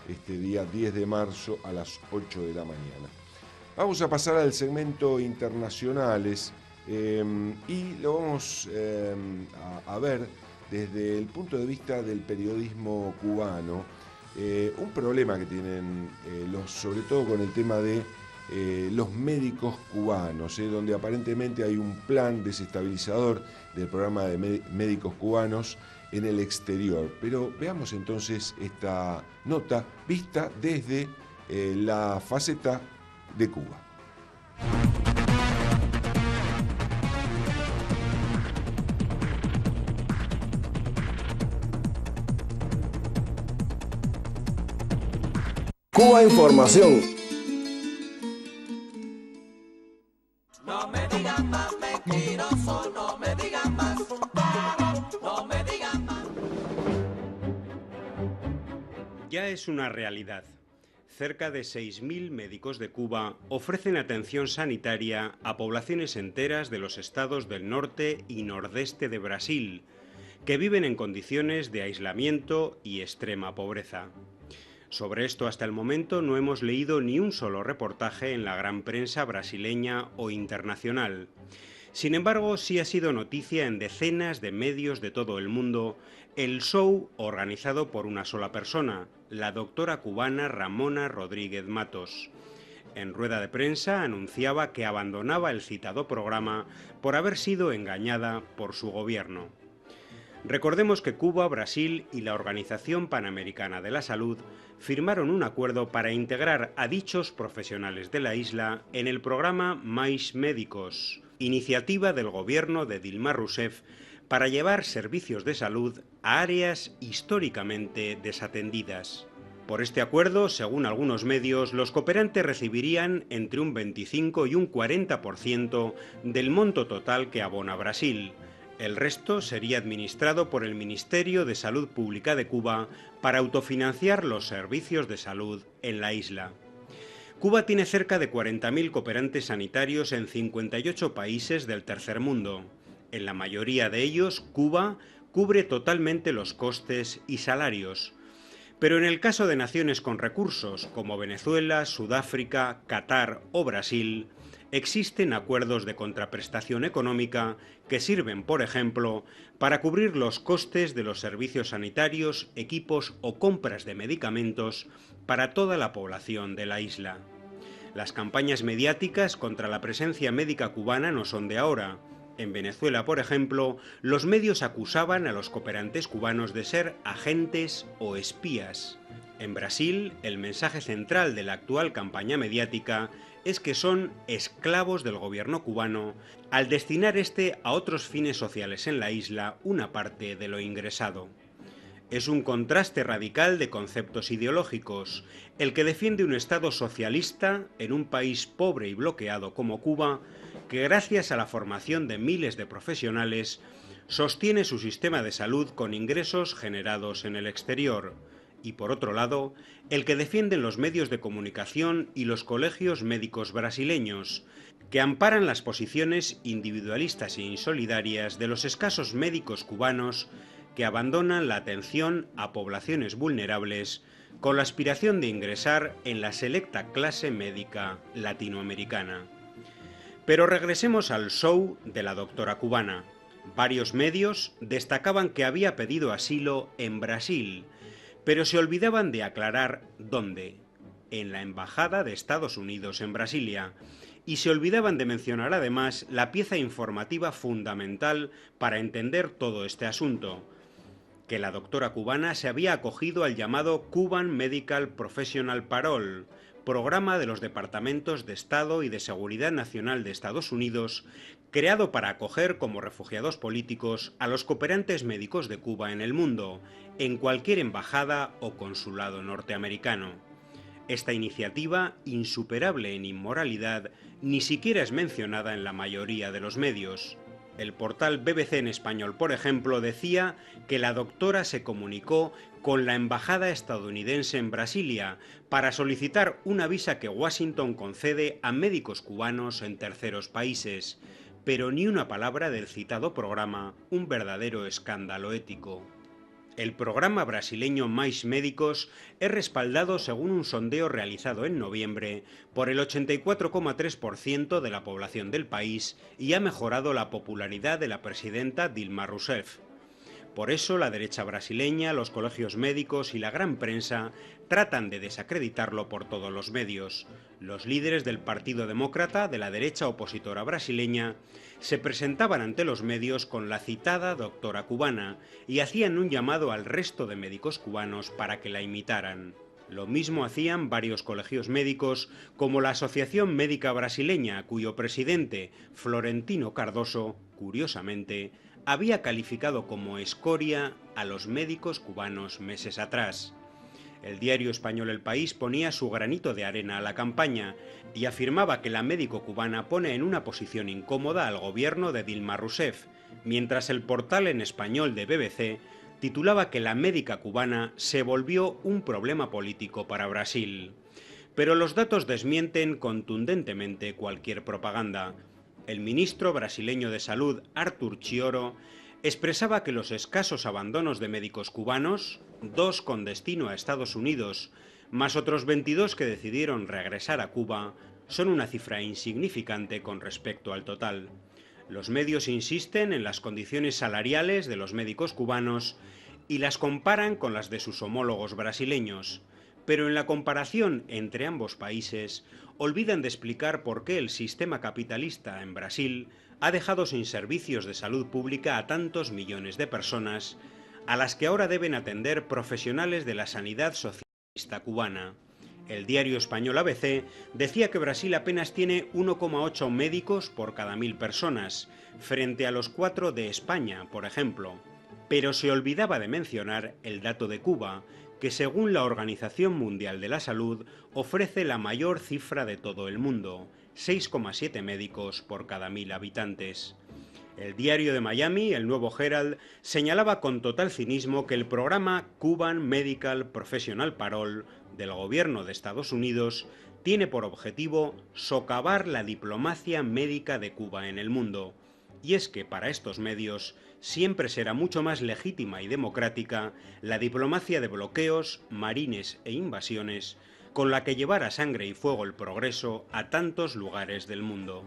este día 10 de marzo a las 8 de la mañana. Vamos a pasar al segmento internacionales y lo vamos a ver desde el punto de vista del periodismo cubano. Un problema que tienen sobre todo con el tema de los médicos cubanos, donde aparentemente hay un plan desestabilizador del programa de médicos cubanos en el exterior. Pero veamos entonces esta nota vista desde la faceta de Cuba. Cuba Información. No me digan más mentiroso, no me digan más, no me digan más. Ya es una realidad. Cerca de 6.000 médicos de Cuba ofrecen atención sanitaria a poblaciones enteras de los estados del norte y nordeste de Brasil, que viven en condiciones de aislamiento y extrema pobreza. Sobre esto hasta el momento no hemos leído ni un solo reportaje en la gran prensa brasileña o internacional. Sin embargo, sí ha sido noticia en decenas de medios de todo el mundo el show organizado por una sola persona, la doctora cubana Ramona Rodríguez Matos. En rueda de prensa anunciaba que abandonaba el citado programa por haber sido engañada por su gobierno. Recordemos que Cuba, Brasil y la Organización Panamericana de la Salud firmaron un acuerdo para integrar a dichos profesionales de la isla en el programa Mais Médicos, iniciativa del gobierno de Dilma Rousseff para llevar servicios de salud a áreas históricamente desatendidas. Por este acuerdo, según algunos medios, los cooperantes recibirían entre un 25 y un 40% del monto total que abona Brasil. El resto sería administrado por el Ministerio de Salud Pública de Cuba para autofinanciar los servicios de salud en la isla. Cuba tiene cerca de 40.000 cooperantes sanitarios en 58 países del tercer mundo. En la mayoría de ellos, Cuba cubre totalmente los costes y salarios. Pero en el caso de naciones con recursos, como Venezuela, Sudáfrica, Qatar o Brasil, existen acuerdos de contraprestación económica que sirven, por ejemplo, para cubrir los costes de los servicios sanitarios, equipos o compras de medicamentos para toda la población de la isla. Las campañas mediáticas contra la presencia médica cubana no son de ahora. En Venezuela, por ejemplo, los medios acusaban a los cooperantes cubanos de ser agentes o espías. En Brasil, el mensaje central de la actual campaña mediática es que son esclavos del gobierno cubano al destinar este a otros fines sociales en la isla una parte de lo ingresado. Es un contraste radical de conceptos ideológicos, el que defiende un Estado socialista en un país pobre y bloqueado como Cuba, que gracias a la formación de miles de profesionales sostiene su sistema de salud con ingresos generados en el exterior, y por otro lado, el que defienden los medios de comunicación y los colegios médicos brasileños, que amparan las posiciones individualistas e insolidarias de los escasos médicos cubanos que abandonan la atención a poblaciones vulnerables con la aspiración de ingresar en la selecta clase médica latinoamericana. Pero regresemos al show de la doctora cubana. Varios medios destacaban que había pedido asilo en Brasil, pero se olvidaban de aclarar dónde, en la Embajada de Estados Unidos en Brasilia, y se olvidaban de mencionar además la pieza informativa fundamental para entender todo este asunto, que la doctora cubana se había acogido al llamado Cuban Medical Professional Parole, programa de los Departamentos de Estado y de Seguridad Nacional de Estados Unidos, creado para acoger como refugiados políticos a los cooperantes médicos de Cuba en el mundo, en cualquier embajada o consulado norteamericano. Esta iniciativa, insuperable en inmoralidad, ni siquiera es mencionada en la mayoría de los medios. El portal BBC en español, por ejemplo, decía que la doctora se comunicó con la embajada estadounidense en Brasilia para solicitar una visa que Washington concede a médicos cubanos en terceros países, pero ni una palabra del citado programa, un verdadero escándalo ético. El programa brasileño Mais Médicos es respaldado, según un sondeo realizado en noviembre, por el 84,3% de la población del país y ha mejorado la popularidad de la presidenta Dilma Rousseff. Por eso la derecha brasileña, los colegios médicos y la gran prensa tratan de desacreditarlo por todos los medios. Los líderes del Partido Demócrata, de la derecha opositora brasileña, se presentaban ante los medios con la citada doctora cubana y hacían un llamado al resto de médicos cubanos para que la imitaran. Lo mismo hacían varios colegios médicos, como la Asociación Médica Brasileña, cuyo presidente, Florentino Cardoso, curiosamente, había calificado como escoria a los médicos cubanos meses atrás. El diario español El País ponía su granito de arena a la campaña y afirmaba que la médico cubana pone en una posición incómoda al gobierno de Dilma Rousseff, mientras el portal en español de BBC titulaba que la médica cubana se volvió un problema político para Brasil. Pero los datos desmienten contundentemente cualquier propaganda. El ministro brasileño de Salud, Arthur Chioro, expresaba que los escasos abandonos de médicos cubanos, 2 con destino a Estados Unidos, más otros 22 que decidieron regresar a Cuba, son una cifra insignificante con respecto al total. Los medios insisten en las condiciones salariales de los médicos cubanos y las comparan con las de sus homólogos brasileños, pero en la comparación entre ambos países olvidan de explicar por qué el sistema capitalista en Brasil ha dejado sin servicios de salud pública a tantos millones de personas, a las que ahora deben atender profesionales de la sanidad socialista cubana. El diario español ABC decía que Brasil apenas tiene 1,8 médicos por cada 1000 personas, frente a los 4 de España, por ejemplo. Pero se olvidaba de mencionar el dato de Cuba, que según la Organización Mundial de la Salud ofrece la mayor cifra de todo el mundo, 6,7 médicos por cada 1000 habitantes. El diario de Miami, el Nuevo Herald, señalaba con total cinismo que el programa Cuban Medical Professional Parole del gobierno de Estados Unidos tiene por objetivo socavar la diplomacia médica de Cuba en el mundo. Y es que para estos medios siempre será mucho más legítima y democrática la diplomacia de bloqueos, marines e invasiones con la que llevar a sangre y fuego el progreso a tantos lugares del mundo.